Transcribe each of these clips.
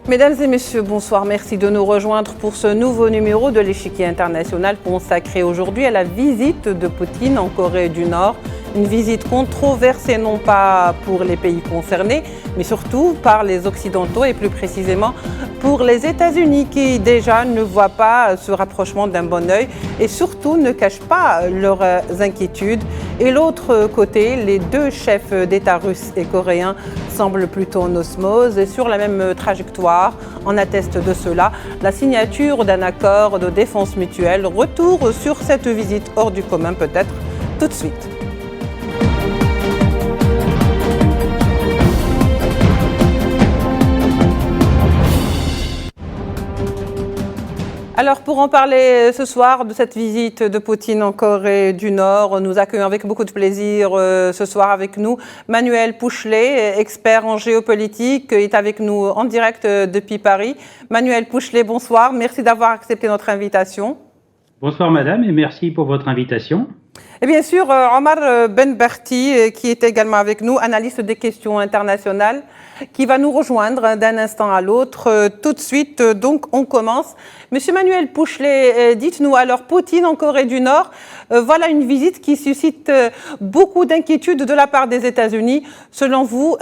Mesdames et messieurs, bonsoir. Merci de nous rejoindre pour ce nouveau numéro de l'échiquier international consacré aujourd'hui à la visite de Poutine en Corée du Nord. Une visite controversée non pas pour les pays concernés, mais surtout par les Occidentaux et plus précisément pour les États-Unis qui déjà ne voient pas ce rapprochement d'un bon œil et surtout ne cachent pas leurs inquiétudes. Et l'autre côté, les deux chefs d'État russes et coréens semblent plutôt en osmose et sur la même trajectoire. En atteste de cela la signature d'un accord de défense mutuelle. Retour sur cette visite hors du commun peut-être tout de suite. Alors pour en parler ce soir de cette visite de Poutine en Corée du Nord, nous accueillons avec beaucoup de plaisir ce soir avec nous Manuel Pouchelet, expert en géopolitique, est avec nous en direct depuis Paris. Manuel Pouchelet, bonsoir, merci d'avoir accepté notre invitation. Bonsoir madame et merci pour votre invitation. Et bien sûr, Omar Benberti, qui est également avec nous, analyste des questions internationales, qui va nous rejoindre d'un instant à l'autre. Tout de suite, donc, on commence. Monsieur Manuel Pouchelet, dites-nous alors, Poutine en Corée du Nord, voilà une visite qui suscite beaucoup d'inquiétudes de la part des États-Unis. Selon vous,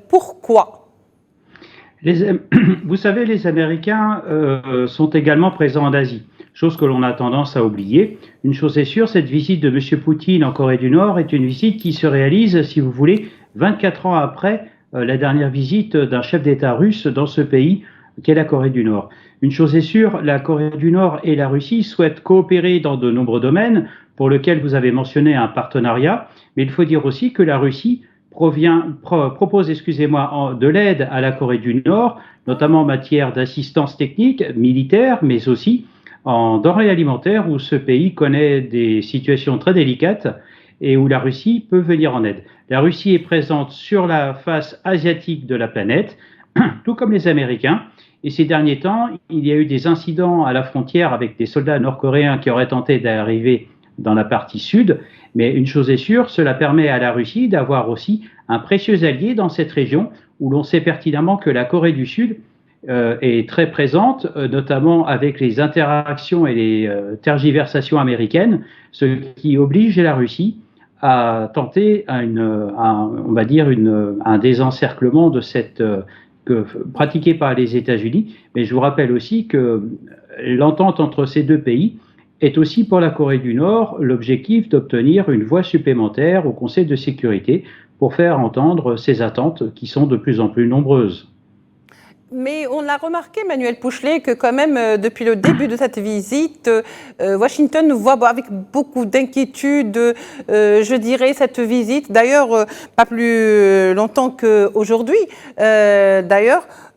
pourquoi ? Vous savez, les Américains sont également présents en Asie. Chose que l'on a tendance à oublier. Une chose est sûre, cette visite de M. Poutine en Corée du Nord est une visite qui se réalise, si vous voulez, 24 ans après la dernière visite d'un chef d'État russe dans ce pays qu'est la Corée du Nord. Une chose est sûre, la Corée du Nord et la Russie souhaitent coopérer dans de nombreux domaines pour lesquels vous avez mentionné un partenariat, mais il faut dire aussi que la Russie propose de l'aide à la Corée du Nord, notamment en matière d'assistance technique, militaire, mais aussi en denrées alimentaires où ce pays connaît des situations très délicates et où la Russie peut venir en aide. La Russie est présente sur la face asiatique de la planète, tout comme les Américains. Et ces derniers temps, il y a eu des incidents à la frontière avec des soldats nord-coréens qui auraient tenté d'arriver dans la partie sud. Mais une chose est sûre, cela permet à la Russie d'avoir aussi un précieux allié dans cette région où l'on sait pertinemment que la Corée du Sud est très présente, notamment avec les interactions et les tergiversations américaines, ce qui oblige la Russie à tenter un désencerclement de cette pratiqué par les États-Unis. Mais je vous rappelle aussi que l'entente entre ces deux pays est aussi pour la Corée du Nord l'objectif d'obtenir une voix supplémentaire au Conseil de sécurité pour faire entendre ces attentes qui sont de plus en plus nombreuses. Mais on a remarqué, Manuel Pouchelet, que quand même, depuis le début de cette visite, Washington voit avec beaucoup d'inquiétude, je dirais, cette visite. D'ailleurs, pas plus longtemps qu'aujourd'hui.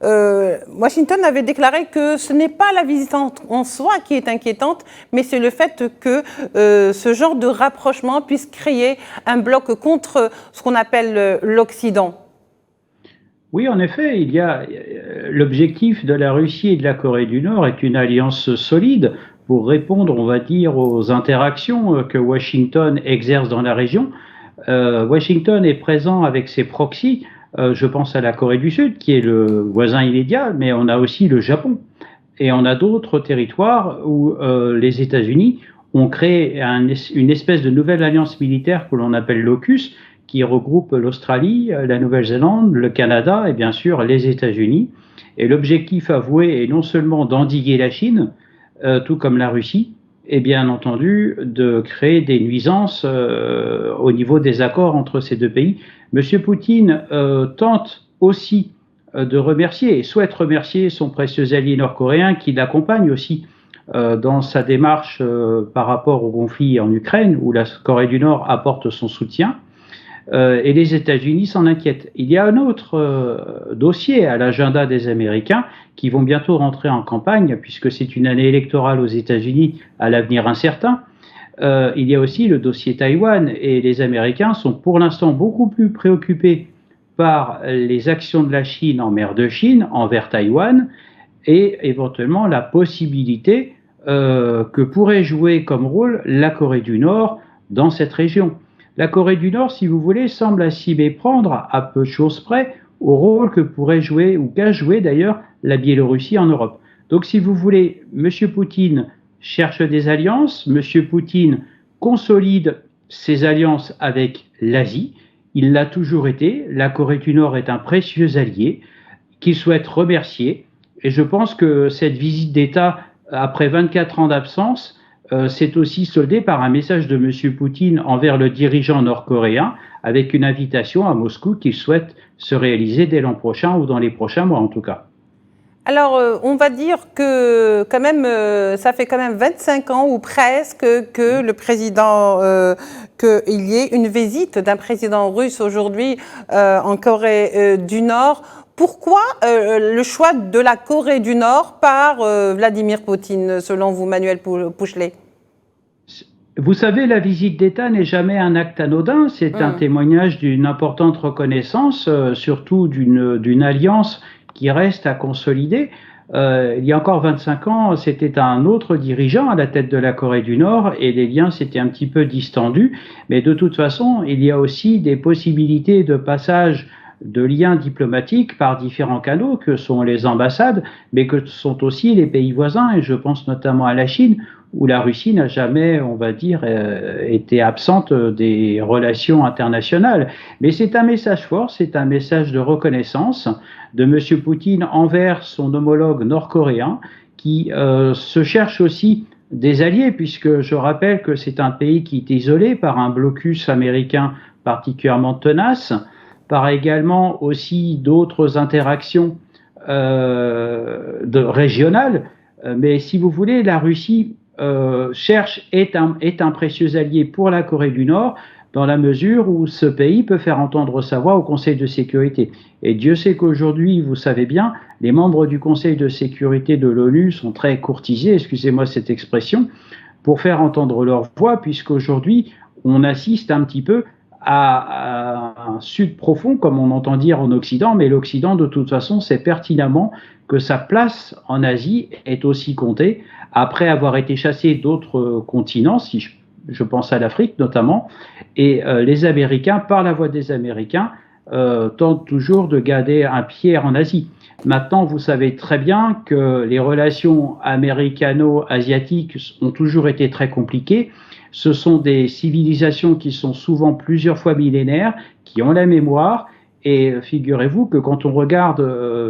Washington avait déclaré que ce n'est pas la visite en soi qui est inquiétante, mais c'est le fait que ce genre de rapprochement puisse créer un bloc contre ce qu'on appelle l'Occident. Oui, en effet, il y a l'objectif de la Russie et de la Corée du Nord est une alliance solide pour répondre, on va dire, aux interactions que Washington exerce dans la région. Washington est présent avec ses proxys, je pense à la Corée du Sud, qui est le voisin immédiat, mais on a aussi le Japon. Et on a d'autres territoires où les États-Unis ont créé une espèce de nouvelle alliance militaire que l'on appelle l'AUKUS, qui regroupe l'Australie, la Nouvelle-Zélande, le Canada et bien sûr les États-Unis. Et l'objectif avoué est non seulement d'endiguer la Chine, tout comme la Russie, et bien entendu de créer des nuisances au niveau des accords entre ces deux pays. Monsieur Poutine tente aussi de remercier et souhaite remercier son précieux allié nord-coréen qui l'accompagne aussi dans sa démarche par rapport au conflit en Ukraine, où la Corée du Nord apporte son soutien. Et les États-Unis s'en inquiètent. Il y a un autre dossier à l'agenda des Américains qui vont bientôt rentrer en campagne, puisque c'est une année électorale aux États-Unis à l'avenir incertain. Il y a aussi le dossier Taïwan, et les Américains sont pour l'instant beaucoup plus préoccupés par les actions de la Chine en mer de Chine envers Taïwan, et éventuellement la possibilité que pourrait jouer comme rôle la Corée du Nord dans cette région. La Corée du Nord, si vous voulez, semble à s'y méprendre à peu de choses près au rôle que pourrait jouer ou qu'a joué d'ailleurs la Biélorussie en Europe. Donc si vous voulez, M. Poutine cherche des alliances, M. Poutine consolide ses alliances avec l'Asie, il l'a toujours été, la Corée du Nord est un précieux allié qu'il souhaite remercier, et je pense que cette visite d'État, après 24 ans d'absence, s'est aussi soldée par un message de M. Poutine envers le dirigeant nord-coréen, avec une invitation à Moscou qu'il souhaite se réaliser dès l'an prochain ou dans les prochains mois en tout cas. Alors, on va dire que quand même, ça fait quand même 25 ans ou presque que le président, qu'il y ait une visite d'un président russe aujourd'hui en Corée du Nord. Pourquoi le choix de la Corée du Nord par Vladimir Poutine, selon vous, Manuel Pouchelet? Vous savez, la visite d'État n'est jamais un acte anodin, c'est un témoignage d'une importante reconnaissance, surtout d'une alliance qui reste à consolider. Il y a encore 25 ans, c'était un autre dirigeant à la tête de la Corée du Nord et les liens s'étaient un petit peu distendus. Mais de toute façon, il y a aussi des possibilités de passage de liens diplomatiques par différents canaux que sont les ambassades, mais que sont aussi les pays voisins, et je pense notamment à la Chine, où la Russie n'a jamais, on va dire, été absente des relations internationales. Mais c'est un message fort, c'est un message de reconnaissance de M. Poutine envers son homologue nord-coréen, qui se cherche aussi des alliés, puisque je rappelle que c'est un pays qui est isolé par un blocus américain particulièrement tenace, par également aussi d'autres interactions régionales. Mais si vous voulez, la Russie est un précieux allié pour la Corée du Nord, dans la mesure où ce pays peut faire entendre sa voix au Conseil de sécurité. Et Dieu sait qu'aujourd'hui, vous savez bien, les membres du Conseil de sécurité de l'ONU sont très courtisés, excusez-moi cette expression, pour faire entendre leur voix, puisqu'aujourd'hui, on assiste un petit peu à un sud profond, comme on entend dire en Occident, mais l'Occident, de toute façon, sait pertinemment que sa place en Asie est aussi comptée, après avoir été chassé d'autres continents, si je pense à l'Afrique notamment, et les Américains, par la voix des Américains, tentent toujours de garder un pied en Asie. Maintenant, vous savez très bien que les relations américano-asiatiques ont toujours été très compliquées. Ce sont des civilisations qui sont souvent plusieurs fois millénaires, qui ont la mémoire, et figurez-vous que quand on regarde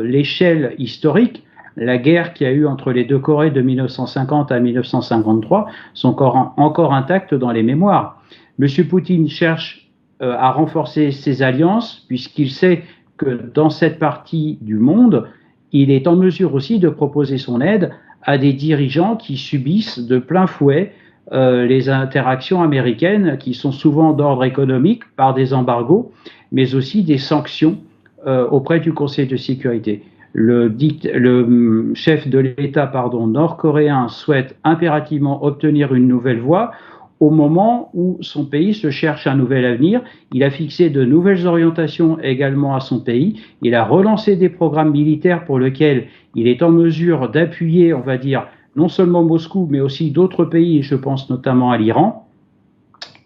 l'échelle historique, la guerre qu'il y a eu entre les deux Corées de 1950 à 1953 sont encore intactes dans les mémoires. M. Poutine cherche à renforcer ses alliances, puisqu'il sait que dans cette partie du monde, il est en mesure aussi de proposer son aide à des dirigeants qui subissent de plein fouet les interactions américaines, qui sont souvent d'ordre économique par des embargos, mais aussi des sanctions auprès du Conseil de sécurité. Le chef de l'État nord-coréen souhaite impérativement obtenir une nouvelle voie au moment où son pays se cherche un nouvel avenir. Il a fixé de nouvelles orientations également à son pays. Il a relancé des programmes militaires pour lesquels il est en mesure d'appuyer, on va dire, non seulement Moscou, mais aussi d'autres pays, je pense notamment à l'Iran,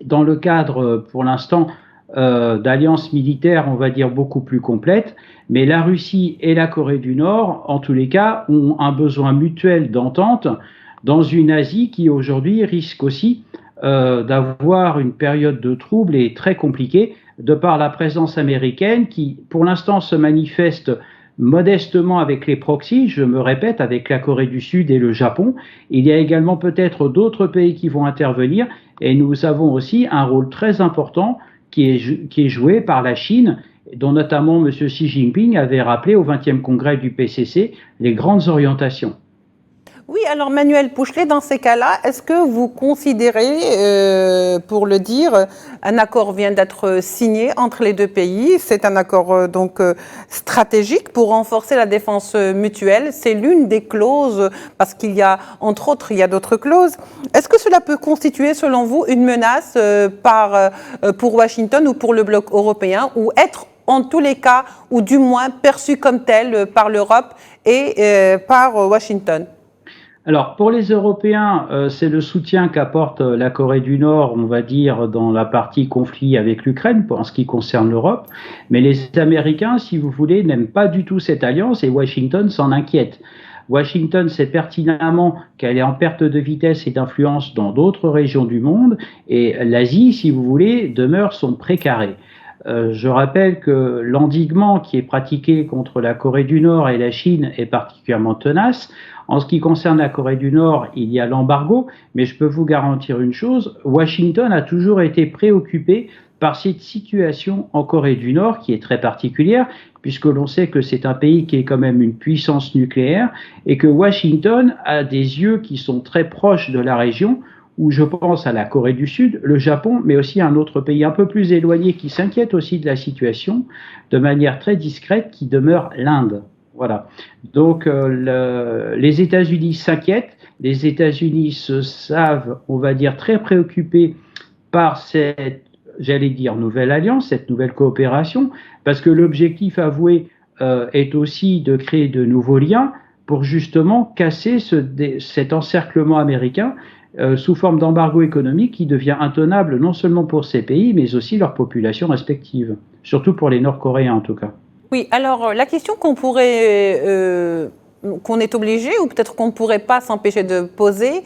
dans le cadre, pour l'instant, d'alliances militaires, on va dire, beaucoup plus complètes. Mais la Russie et la Corée du Nord, en tous les cas, ont un besoin mutuel d'entente dans une Asie qui, aujourd'hui, risque aussi d'avoir une période de trouble et très compliquée de par la présence américaine qui, pour l'instant, se manifeste modestement avec les proxys, je me répète, avec la Corée du Sud et le Japon. Il y a également peut-être d'autres pays qui vont intervenir et nous avons aussi un rôle très important qui est joué par la Chine, dont notamment M. Xi Jinping avait rappelé au 20e congrès du PCC les grandes orientations. Oui, alors Manuel Pouchelet, dans ces cas-là, est-ce que vous considérez, pour le dire, un accord vient d'être signé entre les deux pays, c'est un accord donc stratégique pour renforcer la défense mutuelle, c'est l'une des clauses, parce qu'il y a, entre autres, il y a d'autres clauses. Est-ce que cela peut constituer, selon vous, une menace pour Washington ou pour le bloc européen, ou être en tous les cas, ou du moins perçu comme tel par l'Europe et par Washington ? Alors, pour les Européens, c'est le soutien qu'apporte la Corée du Nord, on va dire, dans la partie conflit avec l'Ukraine, en ce qui concerne l'Europe. Mais les Américains, si vous voulez, n'aiment pas du tout cette alliance et Washington s'en inquiète. Washington sait pertinemment qu'elle est en perte de vitesse et d'influence dans d'autres régions du monde et l'Asie, si vous voulez, demeure son précaré. Je rappelle que l'endiguement qui est pratiqué contre la Corée du Nord et la Chine est particulièrement tenace. En ce qui concerne la Corée du Nord, il y a l'embargo, mais je peux vous garantir une chose, Washington a toujours été préoccupé par cette situation en Corée du Nord qui est très particulière, puisque l'on sait que c'est un pays qui est quand même une puissance nucléaire et que Washington a des yeux qui sont très proches de la région, où je pense à la Corée du Sud, le Japon, mais aussi un autre pays un peu plus éloigné qui s'inquiète aussi de la situation de manière très discrète, qui demeure l'Inde. Voilà. Donc les États-Unis s'inquiètent, les États-Unis se savent, on va dire, très préoccupés par cette, j'allais dire, nouvelle alliance, cette nouvelle coopération, parce que l'objectif avoué est aussi de créer de nouveaux liens pour justement casser cet encerclement américain sous forme d'embargo économique qui devient intenable non seulement pour ces pays, mais aussi leurs populations respectives, surtout pour les Nord-Coréens en tout cas. Oui, alors la question qu'on est obligé ou peut-être qu'on ne pourrait pas s'empêcher de poser,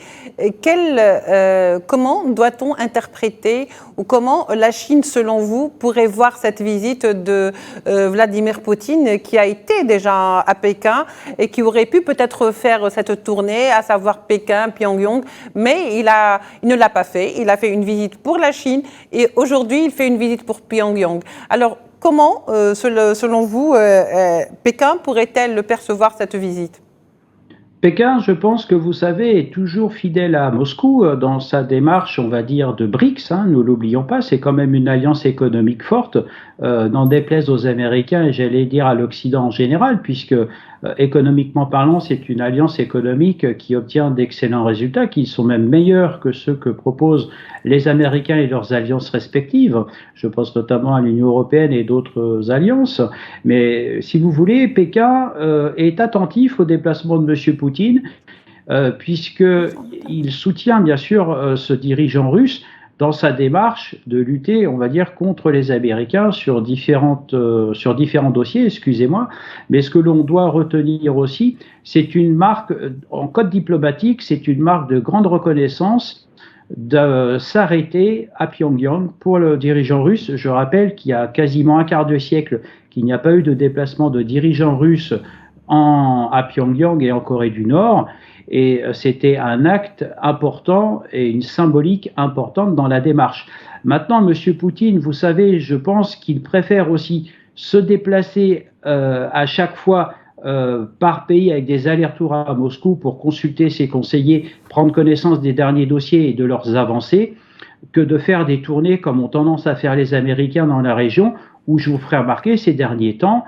comment doit-on interpréter ou comment la Chine, selon vous, pourrait voir cette visite de Vladimir Poutine qui a été déjà à Pékin et qui aurait pu peut-être faire cette tournée, à savoir Pékin, Pyongyang, mais il ne l'a pas fait. Il a fait une visite pour la Chine et aujourd'hui il fait une visite pour Pyongyang. Alors, comment, selon vous, Pékin pourrait-elle percevoir cette visite ? Pékin, je pense que vous savez, est toujours fidèle à Moscou dans sa démarche, on va dire, de BRICS. Nous l'oublions pas, c'est quand même une alliance économique forte, n'en déplaise aux Américains et j'allais dire à l'Occident en général, puisque économiquement parlant, c'est une alliance économique qui obtient d'excellents résultats, qui sont même meilleurs que ceux que proposent les Américains et leurs alliances respectives. Je pense notamment à l'Union européenne et d'autres alliances. Mais si vous voulez, Pékin est attentif au déplacement de M. Poutine, puisqu'il soutient bien sûr ce dirigeant russe dans sa démarche de lutter, on va dire, contre les Américains sur différents dossiers, excusez-moi. Mais ce que l'on doit retenir aussi, c'est une marque, en code diplomatique, c'est une marque de grande reconnaissance de s'arrêter à Pyongyang pour le dirigeant russe. Je rappelle qu'il y a quasiment un quart de siècle qu'il n'y a pas eu de déplacement de dirigeant russe à Pyongyang et en Corée du Nord. Et c'était un acte important et une symbolique importante dans la démarche. Maintenant, M. Poutine, vous savez, je pense qu'il préfère aussi se déplacer à chaque fois par pays avec des allers-retours à Moscou pour consulter ses conseillers, prendre connaissance des derniers dossiers et de leurs avancées, que de faire des tournées comme ont tendance à faire les Américains dans la région, où je vous ferai remarquer ces derniers temps,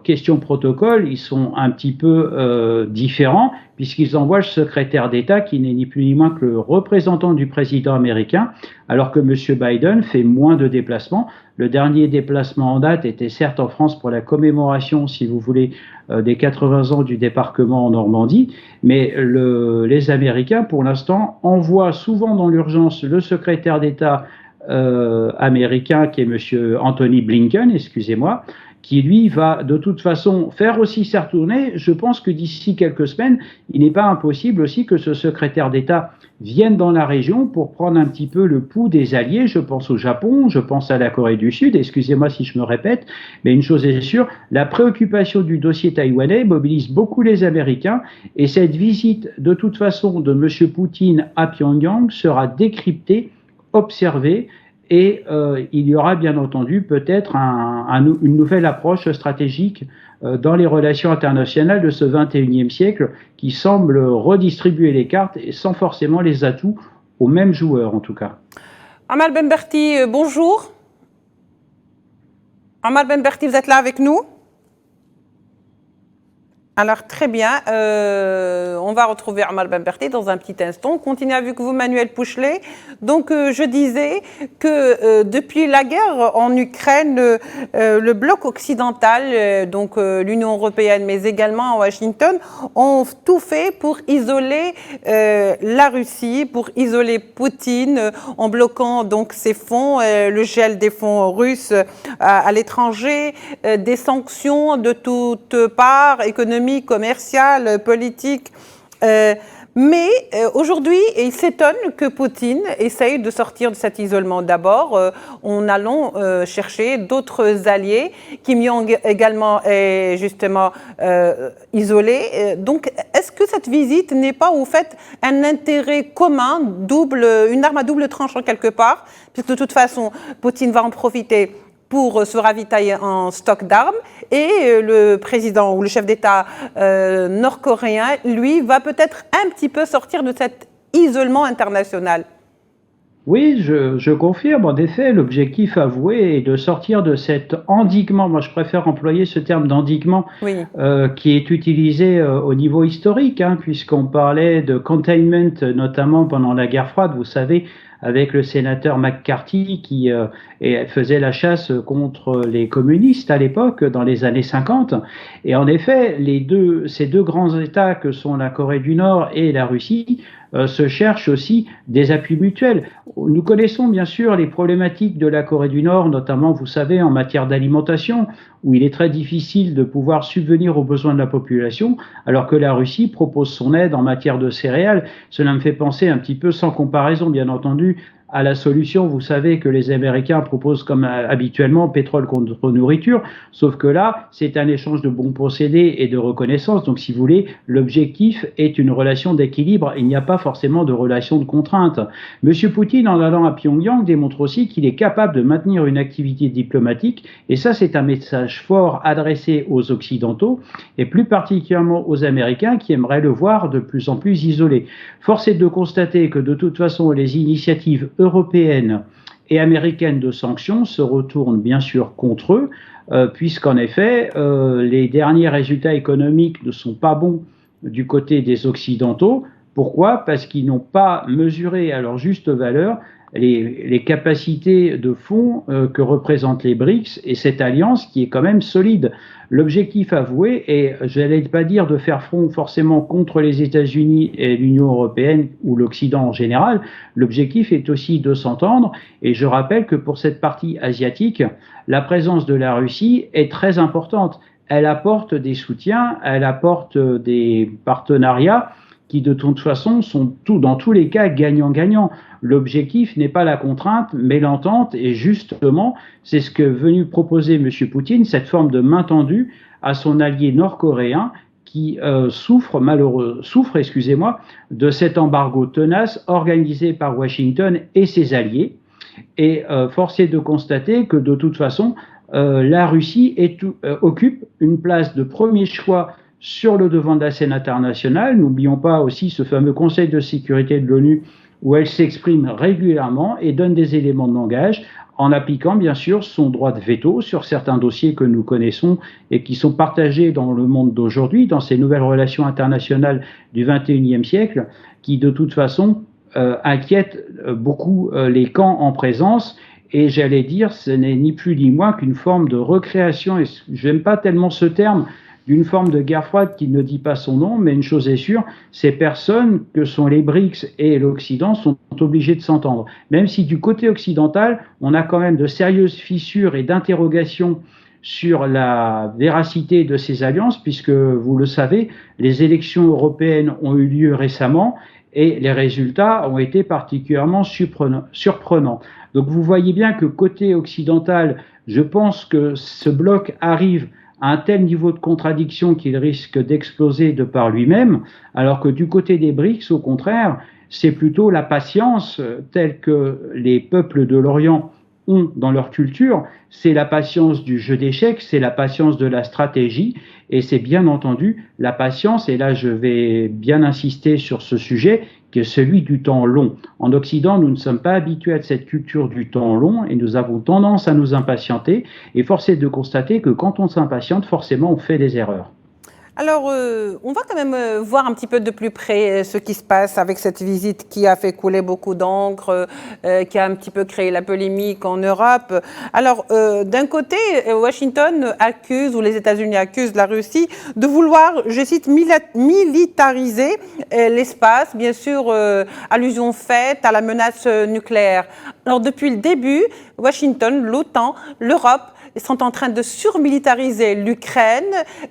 question protocole, ils sont un petit peu différents puisqu'ils envoient le secrétaire d'État qui n'est ni plus ni moins que le représentant du président américain, alors que M. Biden fait moins de déplacements. Le dernier déplacement en date était certes en France pour la commémoration, si vous voulez, des 80 ans du débarquement en Normandie, mais les Américains, pour l'instant, envoient souvent dans l'urgence le secrétaire d'État américain, qui est M. Anthony Blinken, excusez-moi, qui lui va de toute façon faire aussi sa tournée. Je pense que d'ici quelques semaines, il n'est pas impossible aussi que ce secrétaire d'État vienne dans la région pour prendre un petit peu le pouls des alliés. Je pense au Japon, je pense à la Corée du Sud, excusez-moi si je me répète, mais une chose est sûre, la préoccupation du dossier taïwanais mobilise beaucoup les Américains et cette visite de toute façon de M. Poutine à Pyongyang sera décryptée, observée, et il y aura bien entendu peut-être une nouvelle approche stratégique dans les relations internationales de ce 21e siècle qui semble redistribuer les cartes et sans forcément les atouts aux mêmes joueurs en tout cas. Amar Benberti, bonjour. Amar Benberti, vous êtes là avec nous? Alors très bien, on va retrouver Omar Benberti dans un petit instant. On continue avec vous, Manuel Pouchelet. Donc je disais que depuis la guerre en Ukraine, le bloc occidental, donc l'Union européenne, mais également Washington, ont tout fait pour isoler la Russie, pour isoler Poutine, en bloquant donc ses fonds, le gel des fonds russes à l'étranger, des sanctions de toutes parts, économiques, commerciale, politique. Mais aujourd'hui, il s'étonne que Poutine essaye de sortir de cet isolement. D'abord, en allant chercher d'autres alliés qui m'y ont également justement isolé. Donc, est-ce que cette visite n'est pas au fait un intérêt commun, une arme à double tranchant quelque part, puisque de toute façon, Poutine va en profiter pour se ravitailler en stock d'armes, et le président ou le chef d'État nord-coréen, lui, va peut-être un petit peu sortir de cet isolement international. Oui, je confirme. En effet, l'objectif avoué est de sortir de cet endiguement. Moi, je préfère employer ce terme d'endiguement oui. Qui est utilisé au niveau historique, puisqu'on parlait de containment, notamment pendant la guerre froide, vous savez, avec le sénateur McCarthy qui faisait la chasse contre les communistes à l'époque, dans les années 50. Et en effet, ces deux grands États que sont la Corée du Nord et la Russie se cherchent aussi des appuis mutuels. Nous connaissons bien sûr les problématiques de la Corée du Nord, notamment, vous savez, en matière d'alimentation, où il est très difficile de pouvoir subvenir aux besoins de la population, alors que la Russie propose son aide en matière de céréales. Cela me fait penser un petit peu, sans comparaison bien entendu, à la solution, vous savez, que les Américains proposent comme habituellement, pétrole contre nourriture, sauf que là, c'est un échange de bons procédés et de reconnaissance. Donc, si vous voulez, l'objectif est une relation d'équilibre. Il n'y a pas forcément de relation de contrainte. Monsieur Poutine, en allant à Pyongyang, démontre aussi qu'il est capable de maintenir une activité diplomatique, et ça, c'est un message fort adressé aux Occidentaux, et plus particulièrement aux Américains qui aimeraient le voir de plus en plus isolé. Force est de constater que de toute façon, les initiatives européennes et américaines de sanctions se retournent bien sûr contre eux, puisqu'en effet, les derniers résultats économiques ne sont pas bons du côté des Occidentaux. Pourquoi ? Parce qu'ils n'ont pas mesuré à leur juste valeur les capacités de fonds que représentent les BRICS et cette alliance qui est quand même solide. L'objectif avoué est, je n'allais pas dire de faire front forcément contre les États-Unis et l'Union européenne ou l'Occident en général, l'objectif est aussi de s'entendre, et je rappelle que pour cette partie asiatique, la présence de la Russie est très importante. Elle apporte des soutiens, elle apporte des partenariats qui de toute façon sont dans tous les cas gagnant-gagnant. L'objectif n'est pas la contrainte, mais l'entente, et justement, c'est ce que est venu proposer M. Poutine, cette forme de main tendue à son allié nord-coréen qui souffre de cet embargo tenace organisé par Washington et ses alliés. Et force est de constater que de toute façon, la Russie occupe une place de premier choix sur le devant de la scène internationale. N'oublions pas aussi ce fameux Conseil de sécurité de l'ONU où elle s'exprime régulièrement et donne des éléments de langage en appliquant bien sûr son droit de veto sur certains dossiers que nous connaissons et qui sont partagés dans le monde d'aujourd'hui, dans ces nouvelles relations internationales du XXIe siècle, qui de toute façon inquiètent beaucoup les camps en présence. Et j'allais dire, ce n'est ni plus ni moins qu'une forme de recréation, et je n'aime pas tellement ce terme, d'une forme de guerre froide qui ne dit pas son nom, mais une chose est sûre, ces personnes que sont les BRICS et l'Occident sont obligés de s'entendre. Même si du côté occidental, on a quand même de sérieuses fissures et d'interrogations sur la véracité de ces alliances, puisque vous le savez, les élections européennes ont eu lieu récemment et les résultats ont été particulièrement surprenants. Donc vous voyez bien que côté occidental, je pense que ce bloc arrive à un tel niveau de contradiction qu'il risque d'exploser de par lui-même, alors que du côté des BRICS, au contraire, c'est plutôt la patience telle que les peuples de l'Orient ont dans leur culture, c'est la patience du jeu d'échecs, c'est la patience de la stratégie, et c'est bien entendu la patience, et là je vais bien insister sur ce sujet, qui est celui du temps long. En Occident, nous ne sommes pas habitués à cette culture du temps long, et nous avons tendance à nous impatienter, et force est de constater que quand on s'impatiente, forcément on fait des erreurs. Alors, on va quand même voir un petit peu de plus près ce qui se passe avec cette visite qui a fait couler beaucoup d'encre, qui a un petit peu créé la polémique en Europe. Alors, d'un côté, Washington accuse, ou les États-Unis accusent la Russie de vouloir, je cite, militariser l'espace, bien sûr, allusion faite à la menace nucléaire. Alors, depuis le début, Washington, l'OTAN, l'Europe, ils sont en train de surmilitariser l'Ukraine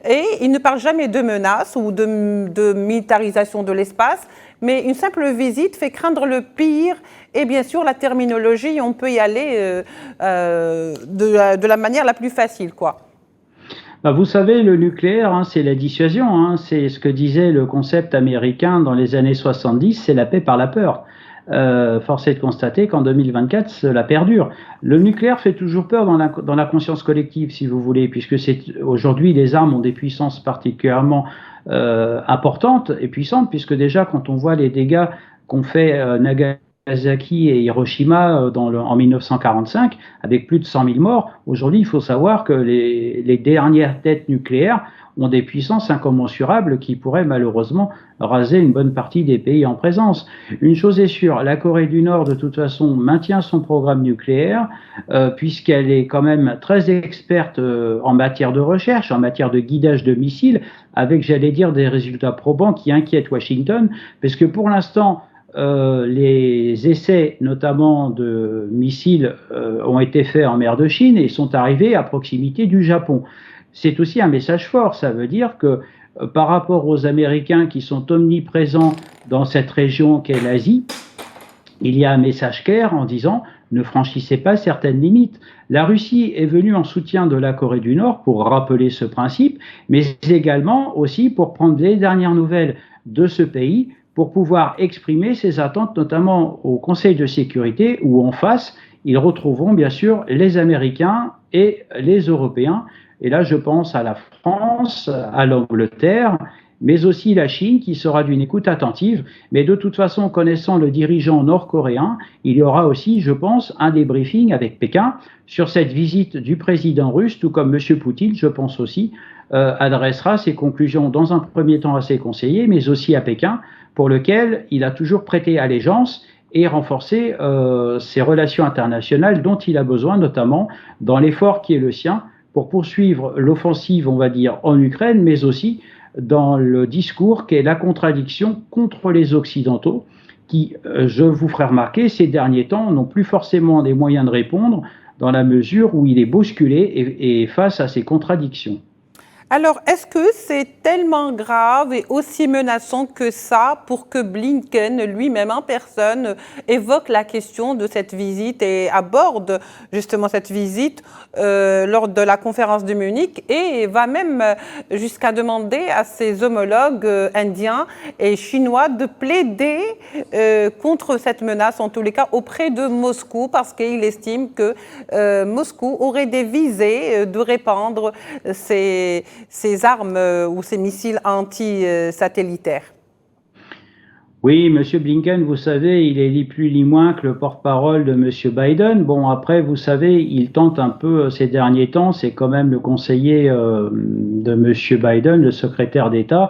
et ils ne parlent jamais de menaces ou de militarisation de l'espace, mais une simple visite fait craindre le pire et bien sûr la terminologie, on peut y aller de la manière la plus facile, quoi. Bah, vous savez, le nucléaire, hein, c'est la dissuasion, hein, c'est ce que disait le concept américain dans les années 70, c'est la paix par la peur. Force est de constater qu'en 2024, cela perdure. Le nucléaire fait toujours peur dans la conscience collective, si vous voulez, puisque c'est aujourd'hui les armes ont des puissances particulièrement importantes et puissantes, puisque déjà quand on voit les dégâts qu'ont fait Nagasaki et Hiroshima en 1945, avec plus de 100 000 morts, aujourd'hui il faut savoir que les dernières têtes nucléaires ont des puissances incommensurables qui pourraient malheureusement raser une bonne partie des pays en présence. Une chose est sûre, la Corée du Nord de toute façon maintient son programme nucléaire puisqu'elle est quand même très experte en matière de recherche, en matière de guidage de missiles, avec j'allais dire des résultats probants qui inquiètent Washington, parce que pour l'instant les essais, notamment de missiles, ont été faits en mer de Chine et sont arrivés à proximité du Japon. C'est aussi un message fort, ça veut dire que par rapport aux Américains qui sont omniprésents dans cette région qu'est l'Asie, il y a un message clair en disant ne franchissez pas certaines limites. La Russie est venue en soutien de la Corée du Nord pour rappeler ce principe, mais également aussi pour prendre les dernières nouvelles de ce pays pour pouvoir exprimer ses attentes, notamment au Conseil de sécurité, où en face, ils retrouveront bien sûr les Américains et les Européens. Et là, je pense à la France, à l'Angleterre, mais aussi la Chine qui sera d'une écoute attentive. Mais de toute façon, connaissant le dirigeant nord-coréen, il y aura aussi, je pense, un débriefing avec Pékin sur cette visite du président russe, tout comme M. Poutine, je pense aussi, adressera ses conclusions dans un premier temps à ses conseillers, mais aussi à Pékin, pour lequel il a toujours prêté allégeance et renforcé ses relations internationales dont il a besoin, notamment dans l'effort qui est le sien pour poursuivre l'offensive, on va dire, en Ukraine, mais aussi dans le discours qui est la contradiction contre les Occidentaux, qui, je vous ferai remarquer, ces derniers temps n'ont plus forcément des moyens de répondre dans la mesure où il est bousculé et face à ces contradictions. Alors, est-ce que c'est tellement grave et aussi menaçant que ça pour que Blinken lui-même en personne évoque la question de cette visite et aborde justement cette visite lors de la conférence de Munich et va même jusqu'à demander à ses homologues indiens et chinois de plaider contre cette menace, en tous les cas auprès de Moscou, parce qu'il estime que Moscou aurait des visées de répandre ces armes ou ces missiles anti-satellitaires. Oui, M. Blinken, vous savez, il est ni plus ni moins que le porte-parole de M. Biden. Bon, après, vous savez, il tente un peu ces derniers temps, c'est quand même le conseiller de M. Biden, le secrétaire d'État,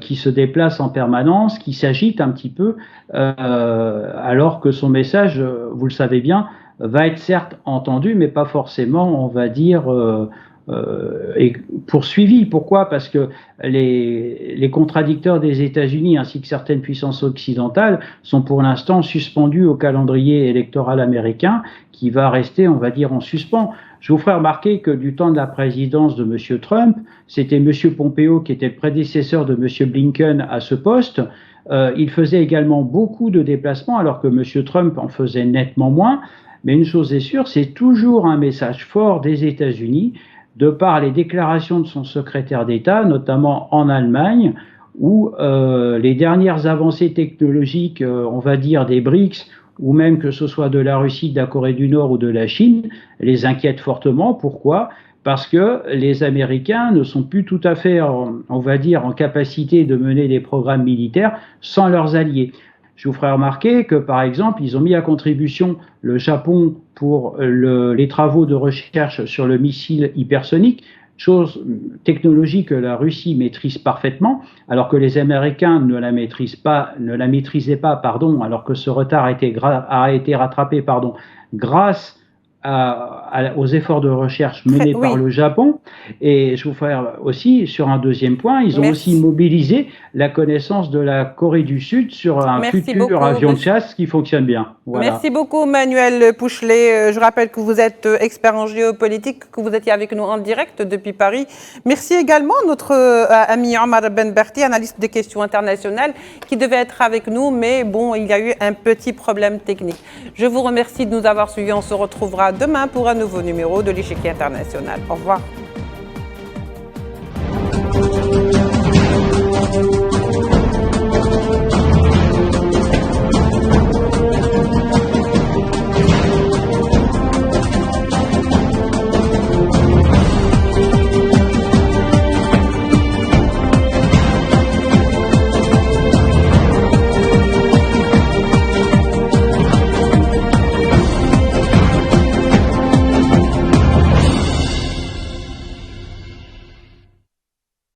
qui se déplace en permanence, qui s'agite un petit peu, alors que son message, vous le savez bien, va être certes entendu, mais pas forcément, on va dire, et poursuivi. Pourquoi? Parce que les contradicteurs des États-Unis ainsi que certaines puissances occidentales sont pour l'instant suspendus au calendrier électoral américain qui va rester, on va dire, en suspens. Je vous ferai remarquer que du temps de la présidence de M. Trump, c'était M. Pompeo qui était le prédécesseur de M. Blinken à ce poste. Il faisait également beaucoup de déplacements alors que M. Trump en faisait nettement moins. Mais une chose est sûre, c'est toujours un message fort des États-Unis de par les déclarations de son secrétaire d'État, notamment en Allemagne, où les dernières avancées technologiques, on va dire des BRICS, ou même que ce soit de la Russie, de la Corée du Nord ou de la Chine, les inquiètent fortement. Pourquoi? Parce que les Américains ne sont plus tout à fait, on va dire, en capacité de mener des programmes militaires sans leurs alliés. Je vous ferai remarquer que, par exemple, ils ont mis à contribution le Japon pour les travaux de recherche sur le missile hypersonique. technologie que la Russie maîtrise parfaitement, alors que les Américains ne la maîtrisaient pas, alors que ce retard a été rattrapé, grâce aux efforts de recherche menés par le Japon. Et je vous ferai aussi, sur un deuxième point, ils ont aussi mobilisé la connaissance de la Corée du Sud sur un futur avion de chasse qui fonctionne bien. Voilà. Merci beaucoup, Manuel Pouchelet. Je rappelle que vous êtes expert en géopolitique, que vous étiez avec nous en direct depuis Paris. Merci également à notre ami Omar Benberti, analyste des questions internationales, qui devait être avec nous, mais bon, il y a eu un petit problème technique. Je vous remercie de nous avoir suivis. On se retrouvera demain pour un nouveau numéro de l'Échiquier international. Au revoir.